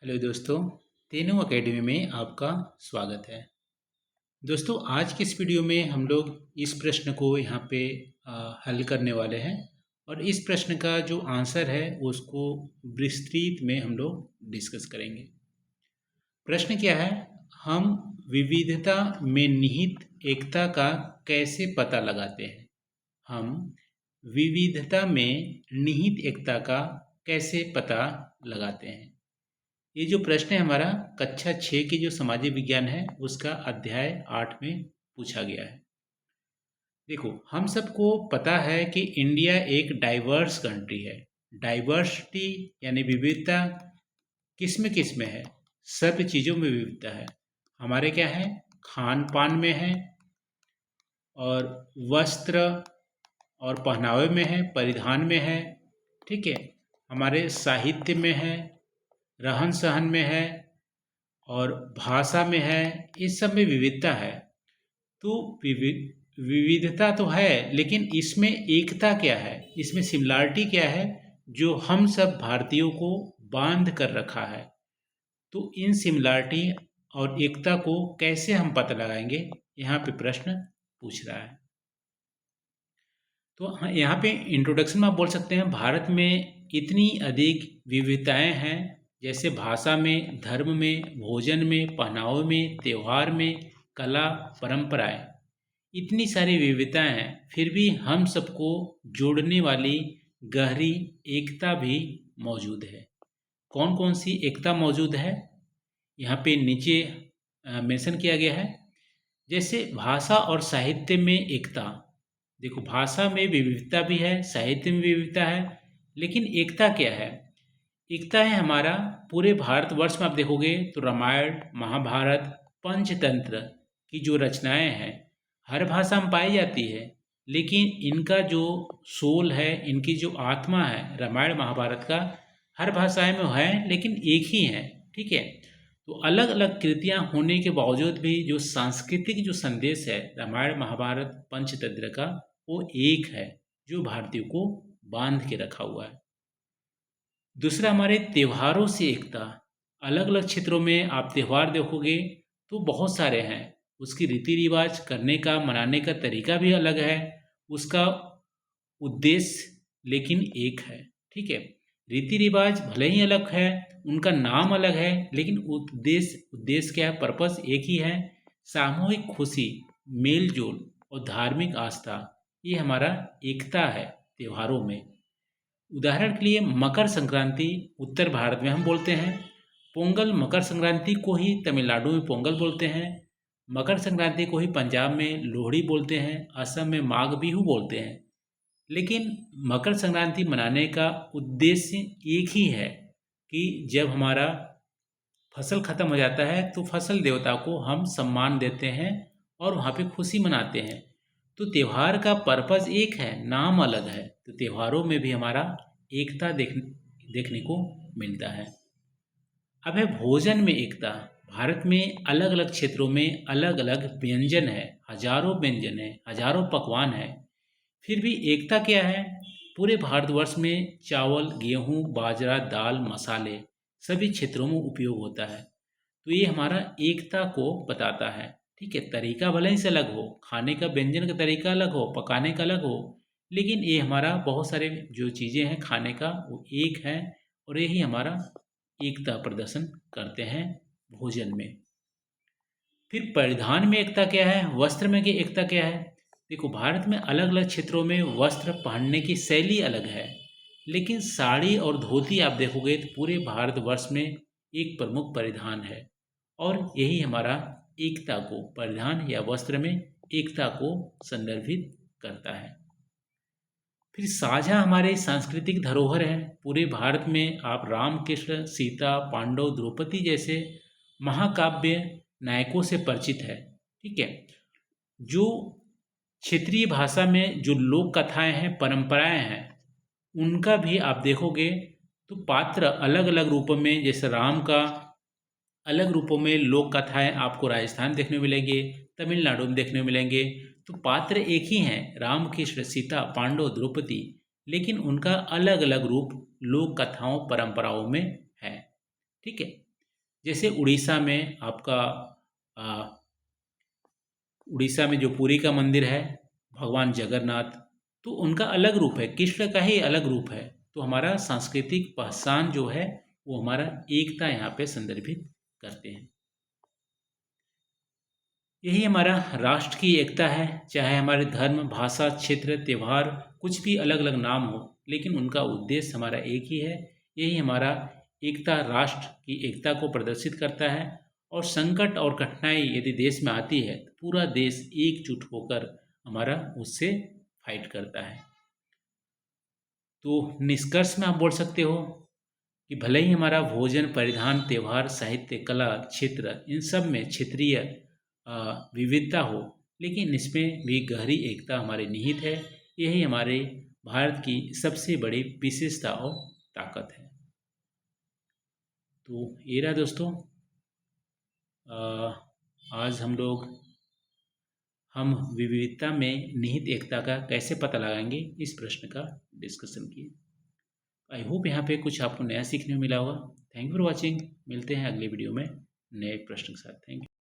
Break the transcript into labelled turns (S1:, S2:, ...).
S1: Hello दोस्तों, तेनू academy में आपका स्वागत है। दोस्तों, आज की इस वीडियो में हम लोग इस प्रश्न को यहाँ पे हल करने वाले हैं और इस प्रश्न का जो आंसर है उसको विस्तृत में हम लोग डिस्कस करेंगे। प्रश्न क्या है? हम विविधता में निहित एकता का कैसे पता लगाते हैं? हम विविधता में निहित एकता का कैसे पता लगाते हैं? ये जो प्रश्न है हमारा कक्षा 6 की जो सामाजिक विज्ञान है उसका अध्याय 8 में पूछा गया है। देखो, हम सबको पता है कि इंडिया एक डाइवर्स कंट्री है। डाइवर्सिटी यानी विविधता किस में है? सब चीज़ों में विविधता है। हमारे क्या है? खान पान में है, और वस्त्र और पहनावे में है, परिधान में है, ठीक है। हमारे साहित्य में है, रहन सहन में है, और भाषा में है। इस सब में विविधता है। तो विविधता तो है, लेकिन इसमें एकता क्या है? इसमें सिमिलरिटी क्या है जो हम सब भारतीयों को बांध कर रखा है? तो इन सिमिलरिटी और एकता को कैसे हम पता लगाएंगे, यहाँ पे प्रश्न पूछ रहा है। तो हाँ, यहाँ पे इंट्रोडक्शन में आप बोल सकते हैं भारत में इतनी अधिक विविधताएं हैं, जैसे भाषा में, धर्म में, भोजन में, पहनावे में, त्यौहार में, कला, परंपराएं, इतनी सारी विविधताएं हैं, फिर भी हम सबको जोड़ने वाली गहरी एकता भी मौजूद है। कौन कौन सी एकता मौजूद है यहाँ पे नीचे मेंशन किया गया है। जैसे भाषा और साहित्य में एकता। देखो, भाषा में विविधता भी है, साहित्य में विविधता है, लेकिन एकता क्या है? एकता है हमारा पूरे भारतवर्ष में आप देखोगे तो रामायण, महाभारत, पंचतंत्र की जो रचनाएं हैं हर भाषा में पाई जाती है, लेकिन इनका जो सोल है, इनकी जो आत्मा है रामायण महाभारत का, हर भाषाएं में है, लेकिन एक ही है, ठीक है। तो अलग अलग कृतियां होने के बावजूद भी जो सांस्कृतिक जो संदेश है रामायण महाभारत पंचतंत्र का, वो एक है जो भारतीयों को बांध के रखा हुआ है। दूसरा, हमारे त्योहारों से एकता। अलग अलग क्षेत्रों में आप त्यौहार देखोगे तो बहुत सारे हैं, उसकी रीति रिवाज करने का, मनाने का तरीका भी अलग है, उसका उद्देश्य लेकिन एक है, ठीक है। रीति रिवाज भले ही अलग है, उनका नाम अलग है, लेकिन उद्देश्य क्या है? पर्पस एक ही है। सामूहिक खुशी, मेल जोल और धार्मिक आस्था, ये हमारा एकता है त्योहारों में। उदाहरण के लिए मकर संक्रांति उत्तर भारत में हम बोलते हैं, पोंगल मकर संक्रांति को ही तमिलनाडु में पोंगल बोलते हैं, मकर संक्रांति को ही पंजाब में लोहड़ी बोलते हैं, असम में माघ बिहू बोलते हैं। लेकिन मकर संक्रांति मनाने का उद्देश्य एक ही है कि जब हमारा फसल खत्म हो जाता है तो फसल देवता को हम सम्मान देते हैं और वहाँ पे खुशी मनाते हैं। तो त्यौहार का पर्पस एक है, नाम अलग है। तो त्योहारों में भी हमारा एकता देखने को मिलता है। अब है भोजन में एकता। भारत में अलग अलग क्षेत्रों में अलग अलग व्यंजन है, हजारों व्यंजन है, हजारों पकवान है, फिर भी एकता क्या है? पूरे भारतवर्ष में चावल, गेहूं, बाजरा, दाल, मसाले सभी क्षेत्रों में उपयोग होता है। तो ये हमारा एकता को बताता है, ठीक है। तरीका भले ही से अलग हो, खाने का व्यंजन का तरीका अलग हो, पकाने का अलग हो, लेकिन ये हमारा बहुत सारे जो चीज़ें हैं खाने का वो एक है, और यही हमारा एकता प्रदर्शन करते हैं भोजन में। फिर परिधान में एकता क्या है? वस्त्र में की एकता क्या है? देखो, भारत में अलग अलग क्षेत्रों में वस्त्र पहनने की शैली अलग है, लेकिन साड़ी और धोती आप देखोगे तो पूरे भारतवर्ष में एक प्रमुख परिधान है, और यही हमारा एकता को, परिधान या वस्त्र में एकता को संदर्भित करता है। फिर साझा हमारे सांस्कृतिक धरोहर है। पूरे भारत में आप राम, कृष्ण, सीता, पांडव, द्रौपदी जैसे महाकाव्य नायकों से परिचित है, ठीक है। जो क्षेत्रीय भाषा में जो लोक कथाएं हैं, परंपराएं हैं, उनका भी आप देखोगे तो पात्र अलग अलग रूपों में, जैसे राम का अलग रूपों में लोक कथाएं आपको राजस्थान देखने मिलेंगे, तमिलनाडु में देखने मिलेंगे। तो पात्र एक ही हैं, राम, कृष्ण, सीता, पांडव, द्रौपदी, लेकिन उनका अलग अलग रूप लोक कथाओं, परंपराओं में है, ठीक है। जैसे उड़ीसा में आपका आ, उड़ीसा में जो पुरी का मंदिर है, भगवान जगन्नाथ, तो उनका अलग रूप है, कृष्ण का ही अलग रूप है। तो हमारा सांस्कृतिक पहचान जो है वो हमारा एकता यहाँ पे संदर्भित करते हैं। यही हमारा राष्ट्र की एकता है। चाहे हमारे धर्म, भाषा, क्षेत्र, त्यौहार कुछ भी अलग अलग नाम हो, लेकिन उनका उद्देश्य हमारा एक ही है। यही हमारा एकता, राष्ट्र की एकता को प्रदर्शित करता है। और संकट और कठिनाई यदि देश में आती है तो पूरा देश एकजुट होकर हमारा उससे फाइट करता है। तो निष्कर्ष में आप बोल सकते हो कि भले ही हमारा भोजन, परिधान, त्यौहार, साहित्य, कला, क्षेत्र, इन सब में क्षेत्रीय विविधता हो, लेकिन इसमें भी गहरी एकता हमारे निहित है। यही हमारे भारत की सबसे बड़ी विशेषता और ताकत है। तो ये रहा दोस्तों, आज हम विविधता में निहित एकता का कैसे पता लगाएंगे, इस प्रश्न का डिस्कशन किए। आई होप यहाँ पे कुछ आपको नया सीखने को मिला होगा। Thank you for watching. मिलते हैं अगले वीडियो में नए प्रश्न के साथ। Thank you.